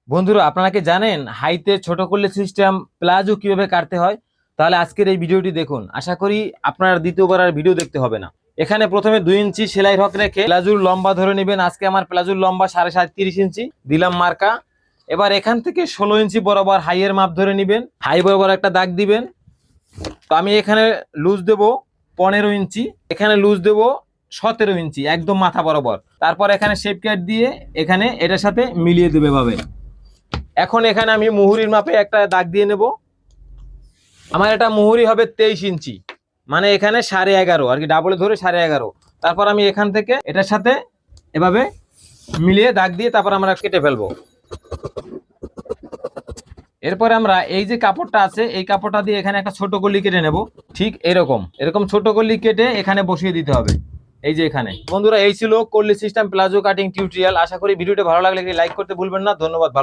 বন্ধুরা, আপনারা কি জানেন হাইতে ছোট করলে সিস্টেম প্লাজো কিভাবে কাটতে হয়? তাহলে আজকের এই ভিডিওটি দেখুন। আশা করি আপনার দ্বিতীয়বার আর ভিডিও দেখতে হবে না। এখানে প্রথমে 2 ইঞ্চি সেলাই হক রেখে প্লাজোর লম্বা ধরে নেবেন। আজকে আমার প্লাজোর লম্বা 37.5 ইঞ্চি, দিলাম মার্কা। এবার এখান থেকে 16 ইঞ্চি বরাবর হাইয়ের মাপ ধরে নেবেন, হাই বরাবর একটা দাগ দিবেন। তো আমি এখানে লুজ দেব 15 ইঞ্চি, এখানে লুজ দেব 17 ইঞ্চি, একদম মাথা বরাবর। তারপর এখানে শেপ কাট দিয়ে এখানে এটার সাথে মিলিয়ে দেবে ভাবে। এখন এখানে আমি মুহুরির মাপে একটা দাগ দিয়ে নেব। আমার এটা মুহুরি হবে 23 ইঞ্চি, মানে এখানে 11.5 আর কি, ডাবলে ধরে 11.5। তারপর আমি এখান থেকে এটার সাথে এভাবে মিলিয়ে দাগ দিয়ে তারপর আমরা কেটে ফেলবো। এরপরে আমরা এই যে কাপড়টা আছে এই কাপড়টা দিয়ে এখানে একটা ছোট কলি কেটে নেব। ঠিক এরকম ছোট কলি কেটে এখানে বসিয়ে দিতে হবে। এই যে এখানে। বন্ধুরা, এই ছিল কলি সিস্টেম প্লাজো কাটিং টিউটোরিয়াল। আশা করি ভিডিওটা ভালো লাগলে লাইক করতে ভুলবেন না। ধন্যবাদ। ভালো